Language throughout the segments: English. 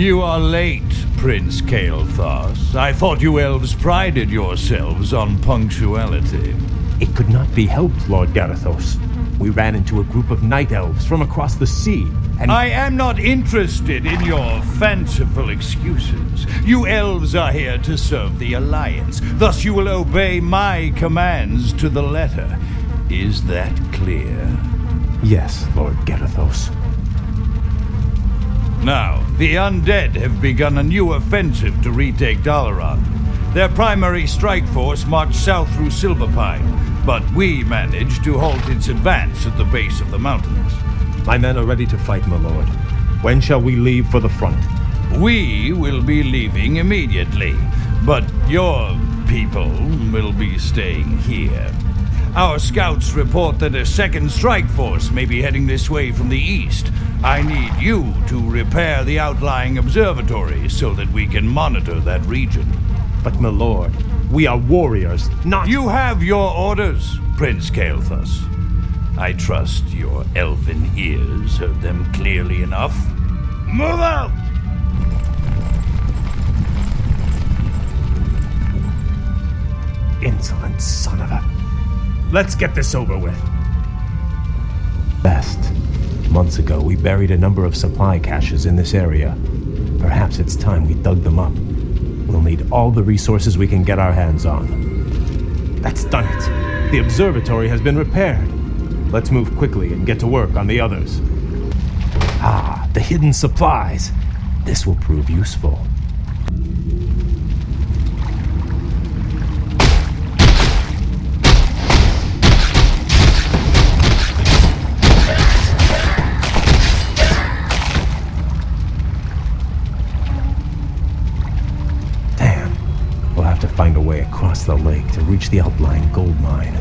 You are late, Prince Kael'thas. I thought you elves prided yourselves on punctuality. It could not be helped, Lord Garithos. We ran into a group of night elves from across the sea, and I am not interested in your fanciful excuses. You elves are here to serve the Alliance. Thus you will obey my commands to the letter. Is that clear? Yes, Lord Garithos. Now, the undead have begun a new offensive to retake Dalaran. Their primary strike force marched south through Silverpine, but we managed to halt its advance at the base of the mountains. My men are ready to fight, my lord. When shall we leave for the front? We will be leaving immediately, but your people will be staying here. Our scouts report that a second strike force may be heading this way from the east. I need you to repair the outlying observatory so that we can monitor that region. But, my lord, we are warriors, not— You have your orders, Prince Kael'thas. I trust your elven ears heard them clearly enough. Move out! Insolent son of a— Let's get this over with. Best. Months ago, we buried a number of supply caches in this area. Perhaps it's time we dug them up. We'll need all the resources we can get our hands on. That's done it. The observatory has been repaired. Let's move quickly and get to work on the others. Ah, the hidden supplies. This will prove useful. Find a way across the lake to reach the outlying gold mine.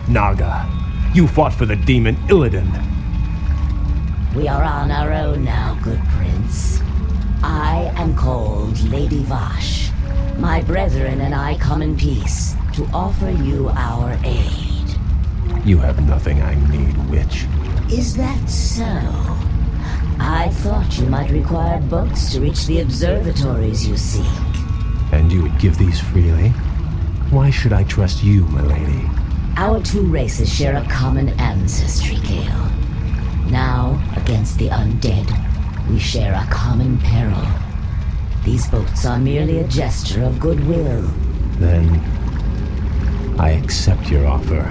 Naga, you fought for the demon Illidan. We are on our own now, good prince. I am called Lady Vash. My brethren and I come in peace to offer you our aid. You have nothing I need, witch. Is that so? I thought you might require boats to reach the observatories you seek. And you would give these freely? Why should I trust you, my lady? Our two races share a common ancestry, Kael. Now, against the undead, we share a common peril. These boats are merely a gesture of goodwill. Then, I accept your offer.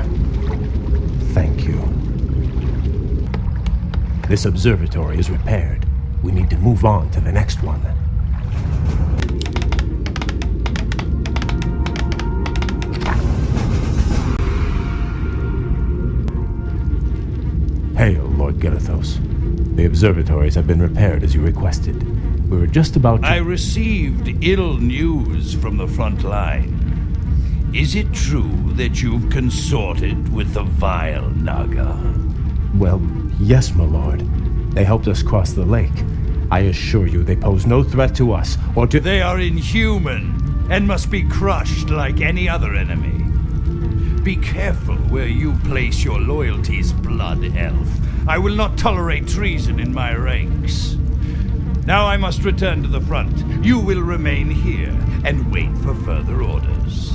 Thank you. This observatory is repaired. We need to move on to the next one. Hail, Lord Garithos. The observatories have been repaired as you requested. We were just about to— I received ill news from the front line. Is it true that you've consorted with the vile Naga? Well, yes, my lord. They helped us cross the lake. I assure you they pose no threat to us or to— They are inhuman and must be crushed like any other enemy. Be careful where you place your loyalties, blood elf. I will not tolerate treason in my ranks. Now I must return to the front. You will remain here and wait for further orders.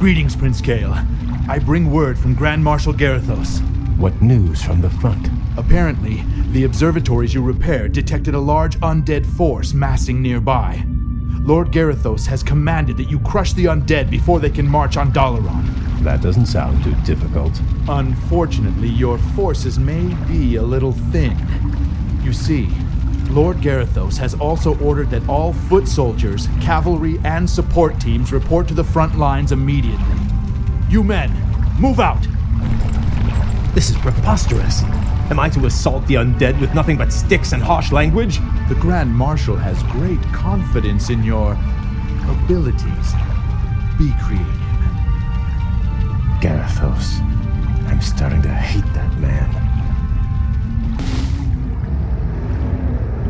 Greetings, Prince Kael. I bring word from Grand Marshal Garithos. What news from the front? Apparently, the observatories you repaired detected a large undead force massing nearby. Lord Garithos has commanded that you crush the undead before they can march on Dalaran. That doesn't sound too difficult. Unfortunately, your forces may be a little thin. You see, Lord Garithos has also ordered that all foot soldiers, cavalry, and support teams report to the front lines immediately. You men, move out! This is preposterous. Am I to assault the undead with nothing but sticks and harsh language? The Grand Marshal has great confidence in your abilities. Be creative. Garithos, I'm starting to hate that man.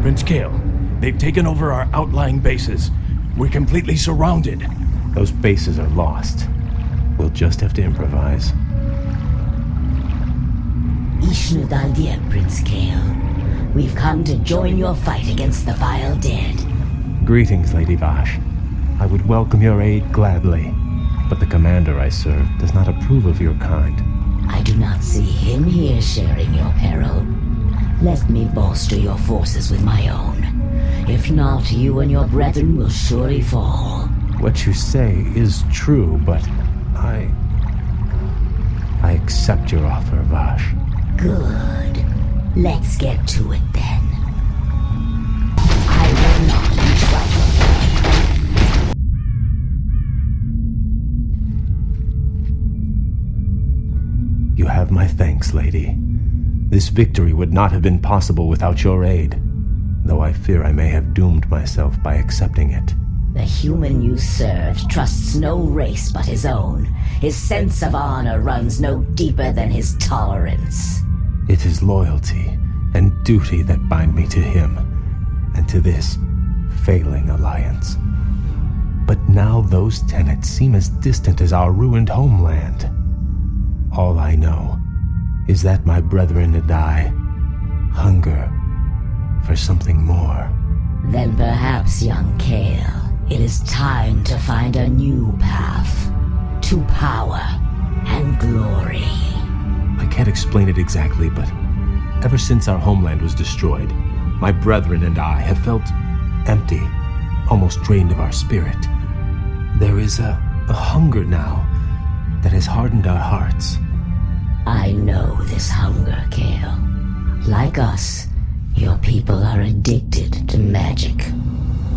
Prince Kale, they've taken over our outlying bases. We're completely surrounded. Those bases are lost. We'll just have to improvise. Ishnu Daldir, Prince Kale. We've come to join your fight against the vile dead. Greetings, Lady Vash. I would welcome your aid gladly, but the commander I serve does not approve of your kind. I do not see him here sharing your peril. Let me bolster your forces with my own. If not, you and your brethren will surely fall. What you say is true, but I accept your offer, Vash. Good. Let's get to it then. I will not be trifled. You have my thanks, lady. This victory would not have been possible without your aid, though I fear I may have doomed myself by accepting it. The human you served trusts no race but his own. His sense of honor runs no deeper than his tolerance. It is loyalty and duty that bind me to him, and to this failing alliance. But now those tenets seem as distant as our ruined homeland. All I know is that my brethren and I hunger for something more. Then perhaps, young Kale, it is time to find a new path to power and glory. I can't explain it exactly, but ever since our homeland was destroyed, my brethren and I have felt empty, almost drained of our spirit. There is a hunger now that has hardened our hearts. I know this hunger, Kale. Like us, your people are addicted to magic.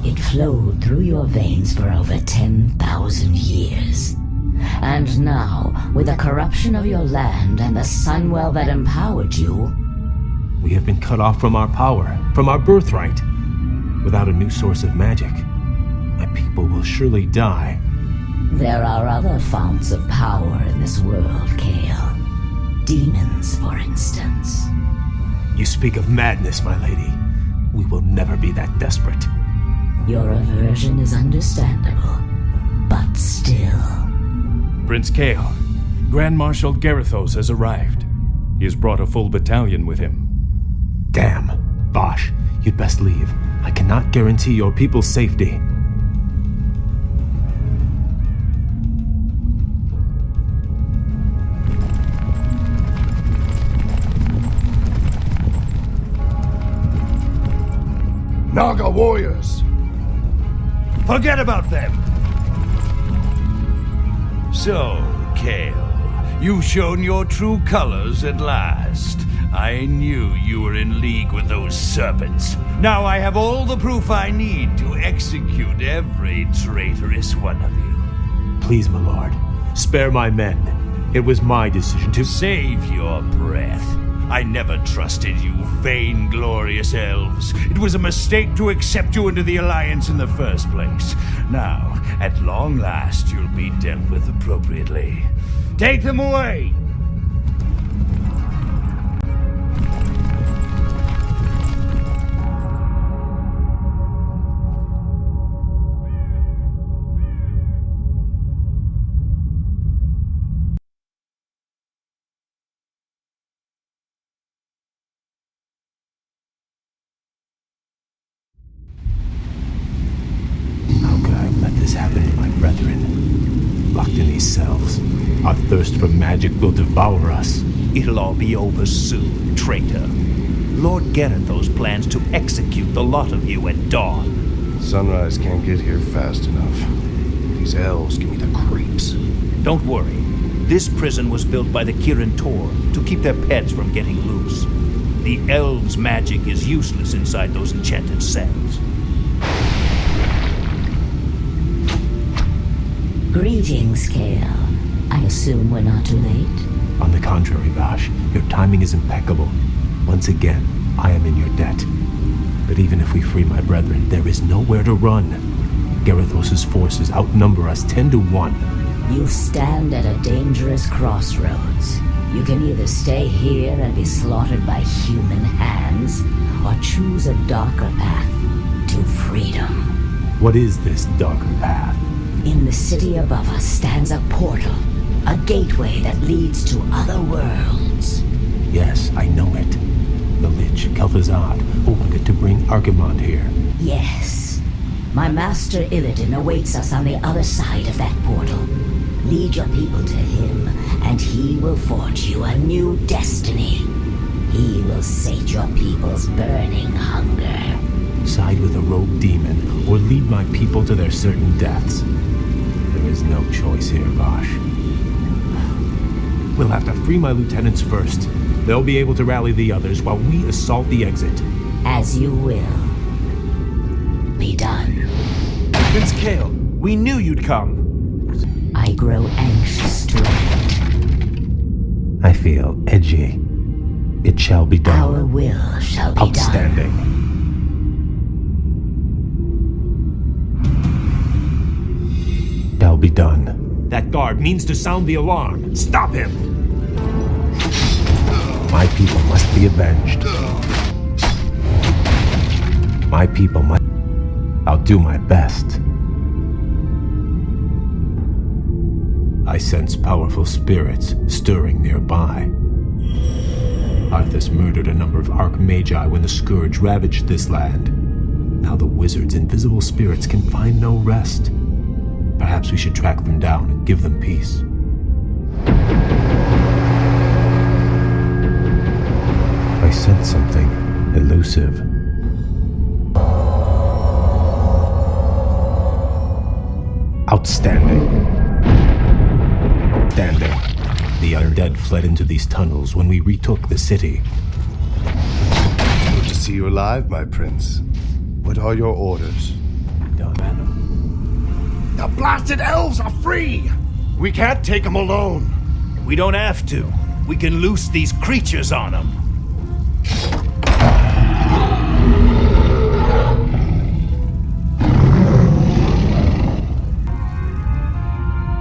It flowed through your veins for over 10,000 years. And now, with the corruption of your land and the sunwell that empowered you, We have been cut off from our power, from our birthright. Without a new source of magic, my people will surely die. there are other founts of power in this world, Kale. Demons, for instance. You speak of madness, my lady. We will never be that desperate. Your aversion is understandable, but still. Prince Kale, Grand Marshal Garithos has arrived. He has brought a full battalion with him. Damn. Bosch, you'd best leave. I cannot guarantee your people's safety. Naga warriors! Forget about them! So, Kale, you've shown your true colors at last. I knew you were in league with those serpents. Now I have all the proof I need to execute every traitorous one of you. Please, my lord, spare my men. It was my decision to... Save your breath. I never trusted you, vain-glorious elves. It was a mistake to accept you into the Alliance in the first place. Now, at long last, you'll be dealt with appropriately. Take them away! How could I have let this happen to my brethren? Locked in these cells, our thirst for magic will devour us. It'll all be over soon, traitor. Lord Garithos plans to execute the lot of you at dawn. Sunrise can't get here fast enough. These elves give me the creeps. Don't worry. This prison was built by the Kirin Tor to keep their pets from getting loose. The elves' magic is useless inside those enchanted cells. Greetings, Kale. I assume we're not too late? On the contrary, Vash, your timing is impeccable. Once again, I am in your debt. But even if we free my brethren, there is nowhere to run. Garithos' forces outnumber us 10 to 1. You stand at a dangerous crossroads. You can either stay here and be slaughtered by human hands, or choose a darker path to freedom. What is this darker path? In the city above us stands a portal, a gateway that leads to other worlds. Yes, I know it. The Lich, Kel'Thuzad, opened it to bring Archimonde here. Yes. My master Illidan awaits us on the other side of that portal. Lead your people to him, and he will forge you a new destiny. He will sate your people's burning hunger. Side with a rogue demon, or lead my people to their certain deaths. There is no choice here, Vosh. We'll have to free my lieutenants first. They'll be able to rally the others while we assault the exit. As you will. Be done. Prince Kael, we knew you'd come. I grow anxious to act. I feel edgy. It shall be done. Our will shall be Outstanding. Shall be done. That guard means to sound the alarm. Stop him! My people must be avenged. My people must... I'll do my best. I sense powerful spirits stirring nearby. Arthas murdered a number of Archmagi when the Scourge ravaged this land. Now the wizard's invisible spirits can find no rest. Perhaps we should track them down and give them peace. I sense something elusive. Outstanding. The undead fled into these tunnels when we retook the city. Good to see you alive, my prince. What are your orders? Done. The blasted elves are free! We can't take them alone. We don't have to. We can loose these creatures on them.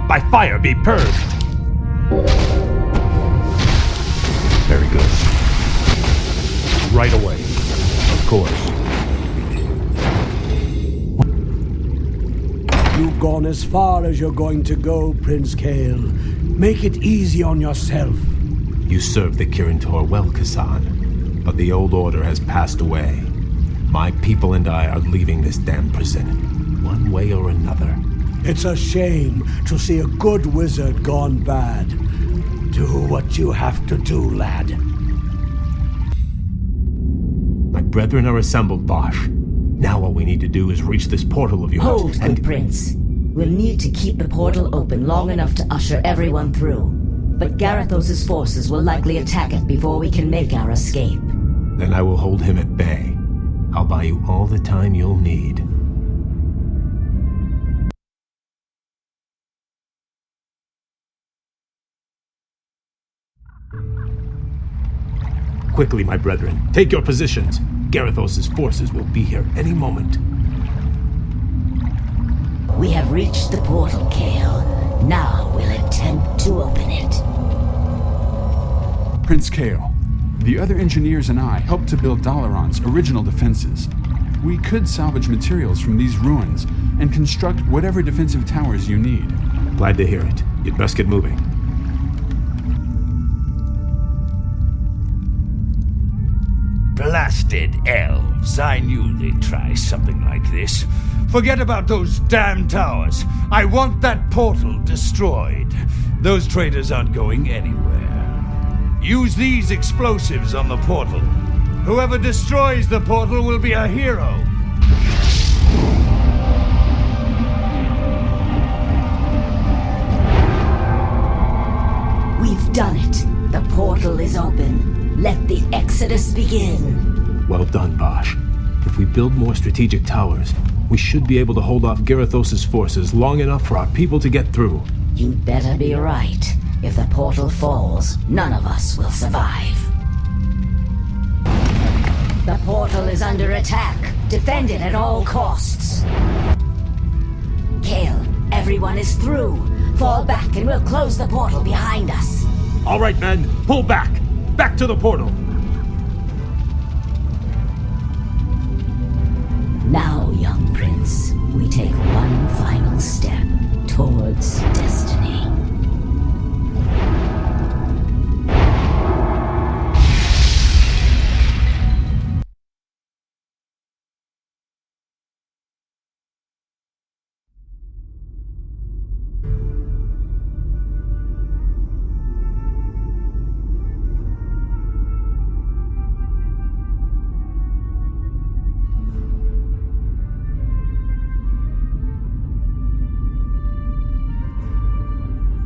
By fire be purged! Very good. Right away. Of course. You've gone as far as you're going to go, Prince Kael. Make it easy on yourself. You served the Kirin Tor well, Kassan. But the old order has passed away. My people and I are leaving this damn prison, one way or another. It's a shame to see a good wizard gone bad. Do what you have to do, lad. My brethren are assembled, Bosch. Now all we need to do is reach this portal of yours. Hold, good prince. We'll need to keep the portal open long enough to usher everyone through. But Garethos' forces will likely attack it before we can make our escape. Then I will hold him at bay. I'll buy you all the time you'll need. Quickly, my brethren, take your positions. Garethos' forces will be here any moment. We have reached the portal, Kael. Now we'll attempt to open it. Prince Kael, the other engineers and I helped to build Dalaran's original defenses. We could salvage materials from these ruins and construct whatever defensive towers you need. Glad to hear it. You'd best get moving. Blasted elves. I knew they'd try something like this. Forget about those damn towers. I want that portal destroyed. Those traitors aren't going anywhere. Use these explosives on the portal. Whoever destroys the portal will be a hero. We've done it. The portal is open. Let the exodus begin. Well done, Bosch. If we build more strategic towers, we should be able to hold off Garethos' forces long enough for our people to get through. You'd better be right. If the portal falls, none of us will survive. The portal is under attack. Defend it at all costs. Kael, everyone is through. Fall back and we'll close the portal behind us. All right, men, pull back! Back to the portal! Now, young prince, we take one final step towards destiny.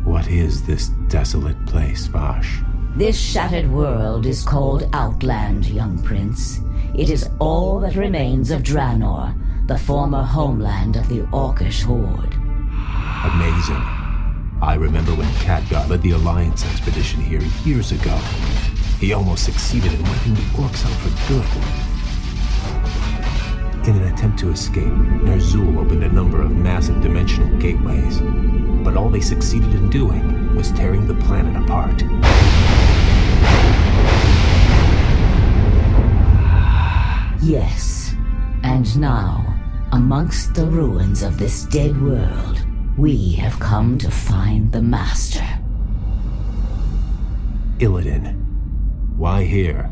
What is this desolate place, Vash? This shattered world is called Outland, young prince. It is all that remains of Draenor, the former homeland of the Orcish horde. Amazing. I remember when Khadgar led the Alliance expedition here years ago. He almost succeeded in wiping the orcs out for good. In an attempt to escape, Ner'zhul opened a number of massive dimensional gateways. But all they succeeded in doing was tearing the planet apart. Yes, and now, amongst the ruins of this dead world, we have come to find the Master. Illidan. Why here?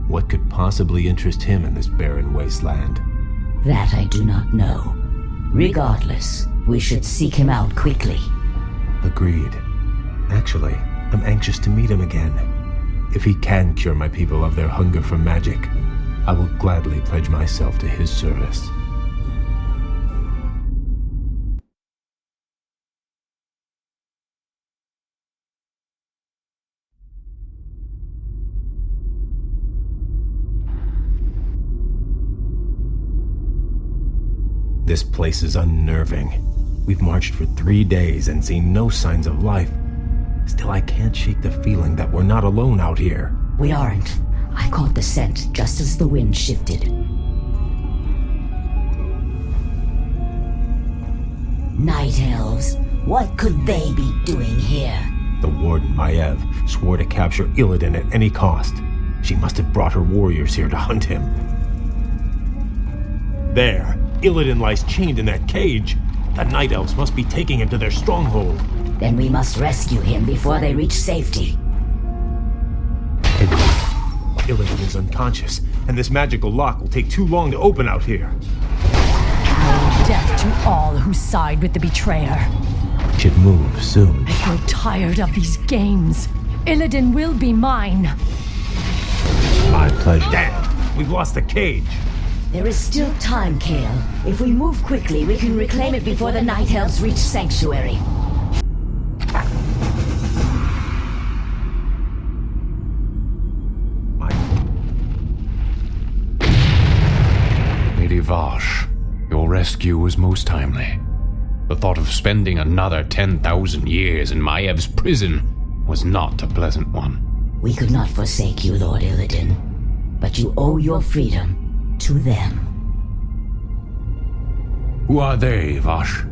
What could possibly interest him in this barren wasteland? That I do not know. Regardless, we should seek him out quickly. Agreed. Actually, I'm anxious to meet him again. If he can cure my people of their hunger for magic, I will gladly pledge myself to his service. This place is unnerving. We've marched for 3 days and seen no signs of life. Still, I can't shake the feeling that we're not alone out here. We aren't. I caught the scent just as the wind shifted. Night elves. What could they be doing here? The warden, Maiev, swore to capture Illidan at any cost. She must have brought her warriors here to hunt him. There! Illidan lies chained in that cage. The Night Elves must be taking him to their stronghold. Then we must rescue him before they reach safety. Illidan is unconscious, and this magical lock will take too long to open out here. Death to all who side with the betrayer. Should move soon. I grow tired of these games. Illidan will be mine. My pleasure. Damn! We've lost the cage. There is still time, Kale. If we move quickly, we can reclaim it before the Night Elves reach Sanctuary. Lady Vash, your rescue was most timely. The thought of spending another 10,000 years in Maiev's prison was not a pleasant one. We could not forsake you, Lord Illidan, but you owe your freedom to them. Who are they, Vash?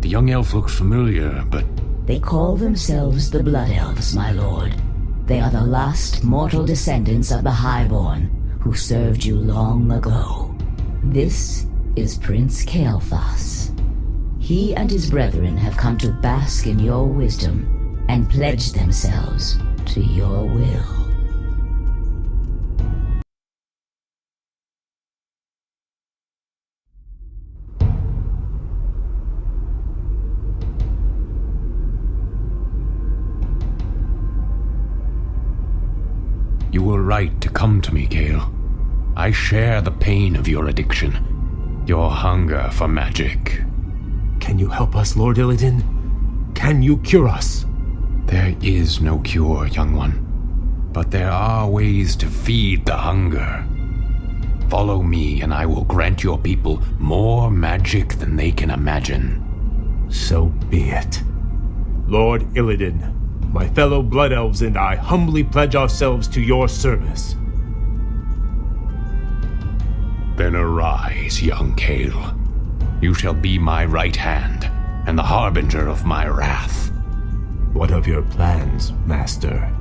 The young elf looks familiar, but... They call themselves the Blood Elves, my lord. They are the last mortal descendants of the Highborn, who served you long ago. This is Prince Kael'thas. He and his brethren have come to bask in your wisdom and pledge themselves to your will. You were right to come to me, Kael. I share the pain of your addiction, your hunger for magic. Can you help us, Lord Illidan? Can you cure us? There is no cure, young one. But there are ways to feed the hunger. Follow me, and I will grant your people more magic than they can imagine. So be it. Lord Illidan, my fellow Blood Elves and I humbly pledge ourselves to your service. Then arise, young Kael. You shall be my right hand, and the harbinger of my wrath. What of your plans, Master?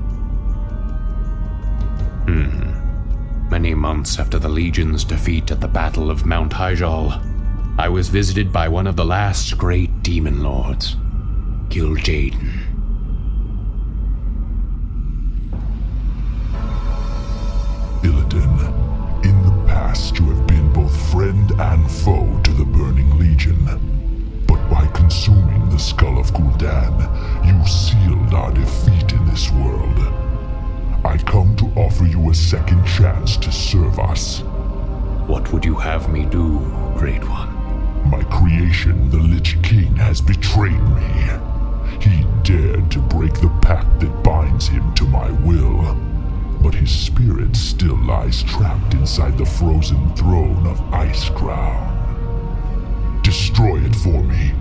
Many months after the Legion's defeat at the Battle of Mount Hyjal, I was visited by one of the last great demon lords, Kil'jaeden. Illidan, in the past you have been both friend and foe to the Burning Legion. But by consuming the skull of Gul'dan, you sealed our defeat in this world. I come to offer you a second chance to serve us. What would you have me do, Great One? My creation, the Lich King, has betrayed me. He dared to break the pact that binds him to my will. But his spirit still lies trapped inside the frozen throne of Icecrown. Destroy it for me,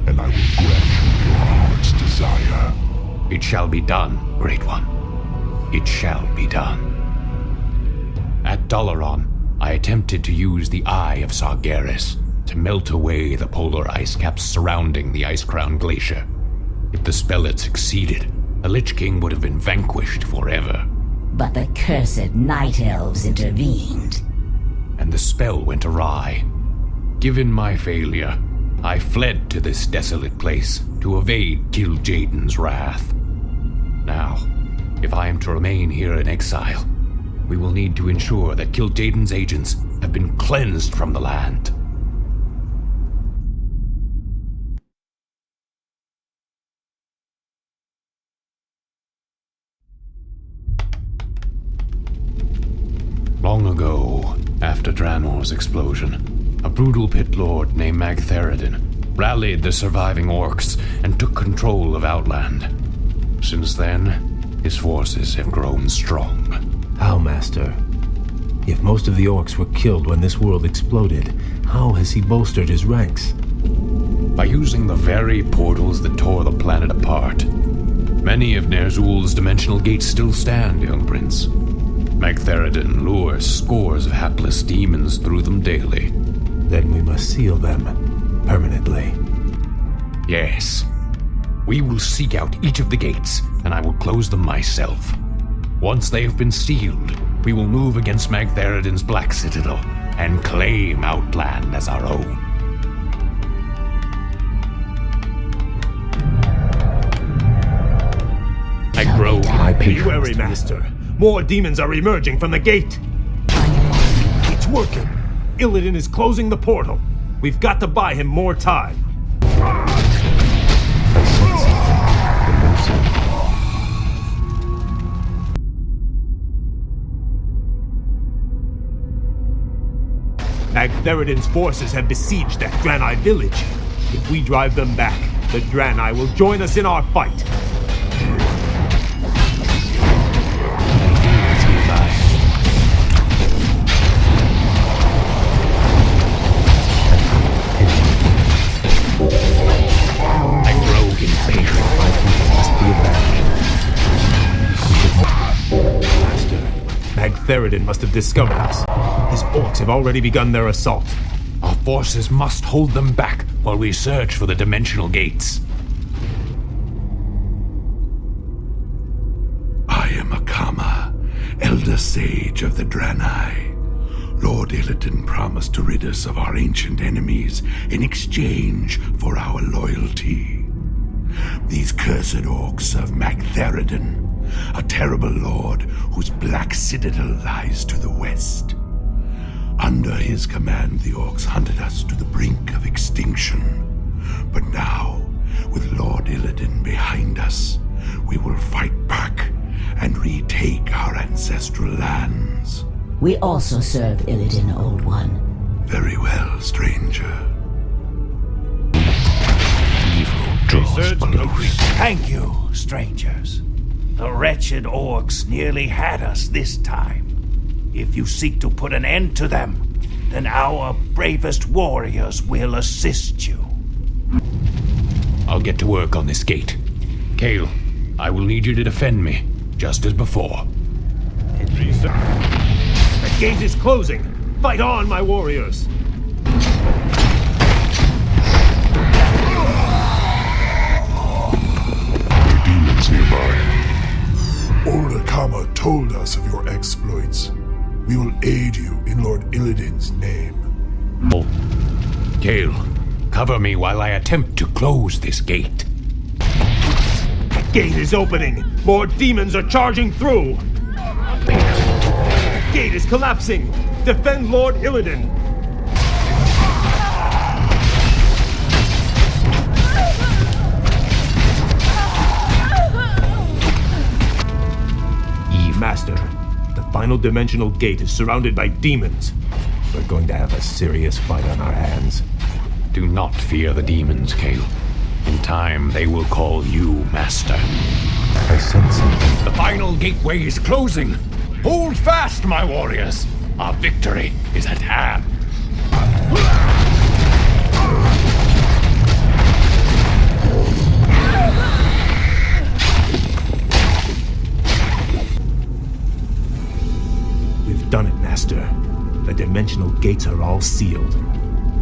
and I will grant you your heart's desire. It shall be done, Great One. It shall be done. At Dalaran, I attempted to use the Eye of Sargeras to melt away the polar ice caps surrounding the Icecrown Glacier. If the spell had succeeded, the Lich King would have been vanquished forever. But the cursed Night Elves intervened. And the spell went awry. Given my failure, I fled to this desolate place to evade Kil'jaeden's wrath. Now, if I am to remain here in exile, we will need to ensure that Kil'jaeden's agents have been cleansed from the land. Long ago, after Draenor's explosion, a brutal pit lord named Magtheridin rallied the surviving orcs and took control of Outland. Since then, his forces have grown strong. How, Master? If most of the orcs were killed when this world exploded, how has he bolstered his ranks? By using the very portals that tore the planet apart. Many of Ner'zhul's dimensional gates still stand, young prince. Magtheridin lures scores of hapless demons through them daily. Then we must seal them permanently. Yes. We will seek out each of the gates, and I will close them myself. Once they have been sealed, we will move against Magtheridin's Black Citadel and claim Outland as our own. I grow Be wary, Master. More demons are emerging from the gate. It's working. Illidan is closing the portal. We've got to buy him more time. Magtheridin's forces have besieged that Draenei village. If we drive them back, the Draenei will join us in our fight. Magtheridin must have discovered us. His orcs have already begun their assault. Our forces must hold them back while we search for the dimensional gates. I am Akama, Elder Sage of the Draenei. Lord Illidan promised to rid us of our ancient enemies in exchange for our loyalty. These cursed orcs serve Magtheridin, a terrible lord whose Black Citadel lies to the west. Under his command, the orcs hunted us to the brink of extinction. But now, with Lord Illidan behind us, we will fight back and retake our ancestral lands. We also serve Illidan, Old One. Very well, stranger. Evil draws blows. Thank you, strangers. The wretched orcs nearly had us this time. If you seek to put an end to them, then our bravest warriors will assist you. I'll get to work on this gate. Kale, I will need you to defend me, just as before. The gate is closing. Fight on, my warriors. Demons nearby. Ulrika. Kama told us of your exploits. We will aid you in Lord Illidan's name. Oh. Gale, cover me while I attempt to close this gate. The gate is opening! More demons are charging through! The gate is collapsing! Defend Lord Illidan! Master, the final dimensional gate is surrounded by demons. We're going to have a serious fight on our hands. Do not fear the demons, Gale. In time, they will call you Master. I sense something. The final gateway is closing. Hold fast, my warriors. Our victory is at hand. We've done it, Master. The dimensional gates are all sealed.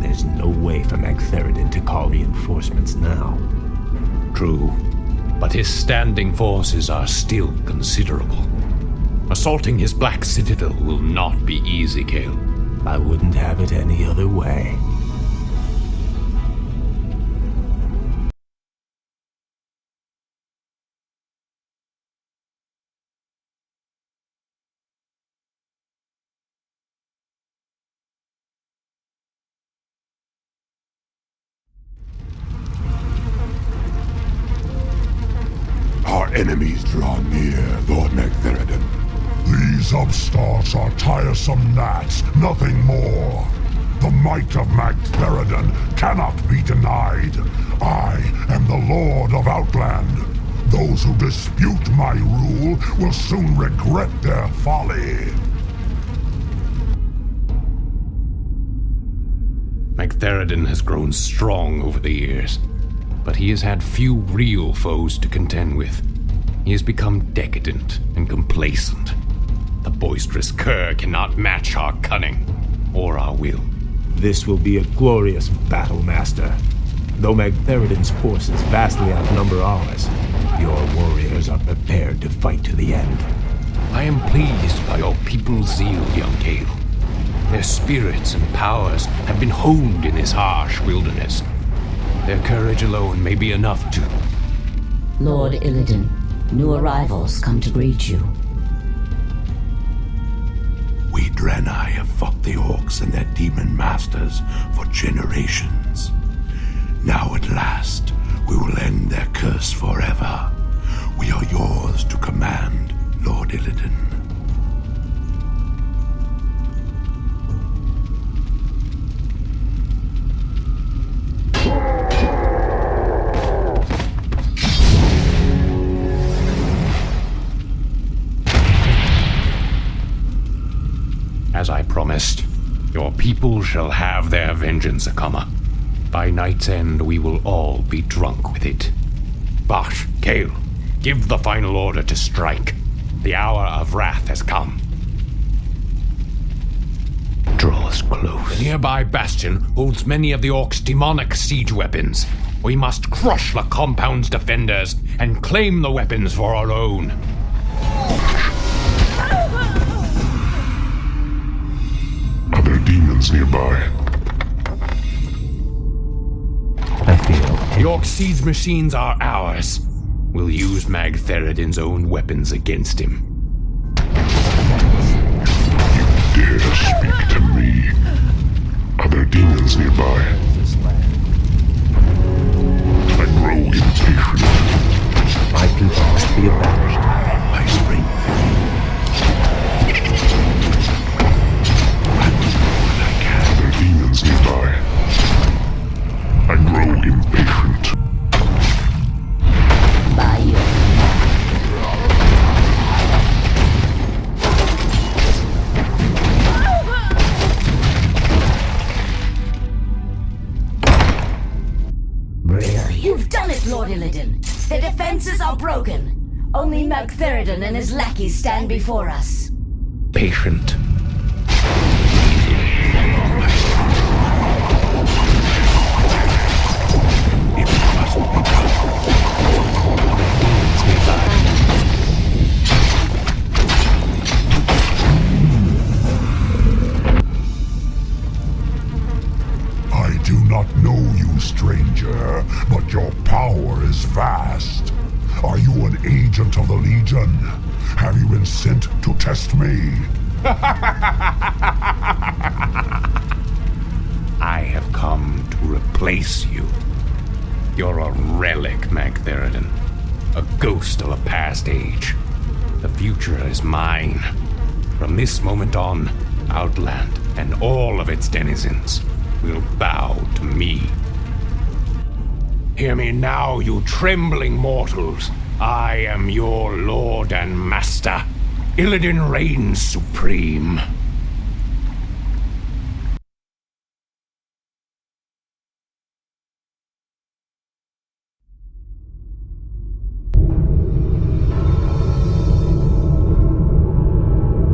There's no way for Magtheridon to call reinforcements now. True, but his standing forces are still considerable. Assaulting his Black Citadel will not be easy, Gale. I wouldn't have it any other way. Our enemies draw near, Lord Magtheridon. These upstarts are tiresome gnats, nothing more. The might of Magtheridon cannot be denied. I am the Lord of Outland. Those who dispute my rule will soon regret their folly. Magtheridon has grown strong over the years, but he has had few real foes to contend with. He has become decadent and complacent. The boisterous cur cannot match our cunning or our will. This will be a glorious battle, Master. Though Magtheridon's forces vastly outnumber ours, your warriors are prepared to fight to the end. I am pleased by your people's zeal, young Gale. Their spirits and powers have been honed in this harsh wilderness. Their courage alone may be enough to... Lord Illidan, new arrivals come to greet you. We Draenei have fought the orcs and their demon masters for generations. Now at last, we will end their curse forever. We are yours to command, Lord Illidan. As I promised, your people shall have their vengeance, Akama. By night's end, we will all be drunk with it. Bash, Gale, give the final order to strike. The hour of wrath has come. Draw us close. The nearby bastion holds many of the orcs' demonic siege weapons. We must crush the compound's defenders and claim the weapons for our own. Are there demons nearby? I feel... The orc siege machines are ours. We'll use Magtheridon's own weapons against him. You dare speak to me? Are there demons nearby? I grow impatient. My people must be avenged. I spring. I will do what I can. Are there demons nearby? I grow impatient. By you. Brilliant. You've done it, Lord Illidan. The defenses are broken. Only Magtheridon and his lackeys stand before us. Patient. you, stranger, but your power is vast. Are you an agent of the Legion? Have you been sent to test me? I have come to replace you. You're a relic, Magtheridon. A ghost of a past age. The future is mine. From this moment on, Outland and all of its denizens will bow to me. Hear me now, you trembling mortals. I am your lord and master. Illidan reigns supreme.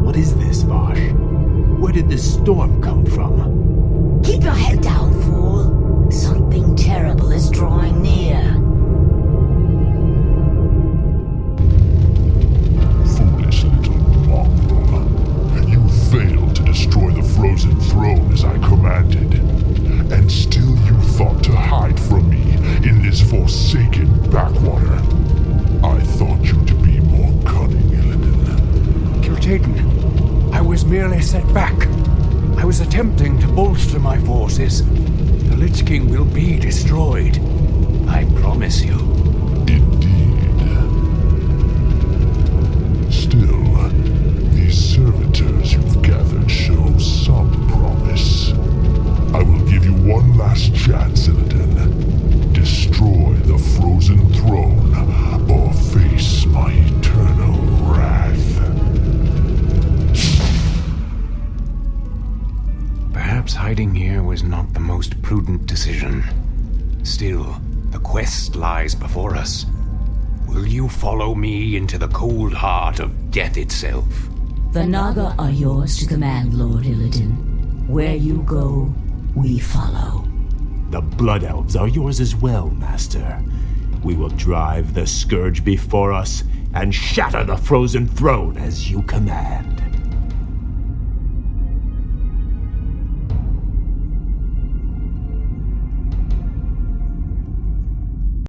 What is this, Vosh? Where did this storm come from? Keep your head down, fool. Something terrible is drawing near. Foolish little mongrel. You failed to destroy the frozen throne as I commanded. And still you thought to hide from me in this forsaken backwater. I thought you to be more cunning, Illidan. Kil'jaeden, I was merely set back. I was attempting to bolster my forces. The Lich King will be destroyed. I promise you. Indeed. Still, these servitors you've gathered show some promise. I will give you one last chance, Illidan. Destroy the frozen throne, or face my eternal wrath. Perhaps hiding here was not the most prudent decision. Still, the quest lies before us. Will you follow me into the cold heart of death itself? The Naga are yours to command, Lord Illidan. Where you go, we follow. The Blood Elves are yours as well, Master. We will drive the Scourge before us and shatter the frozen throne as you command.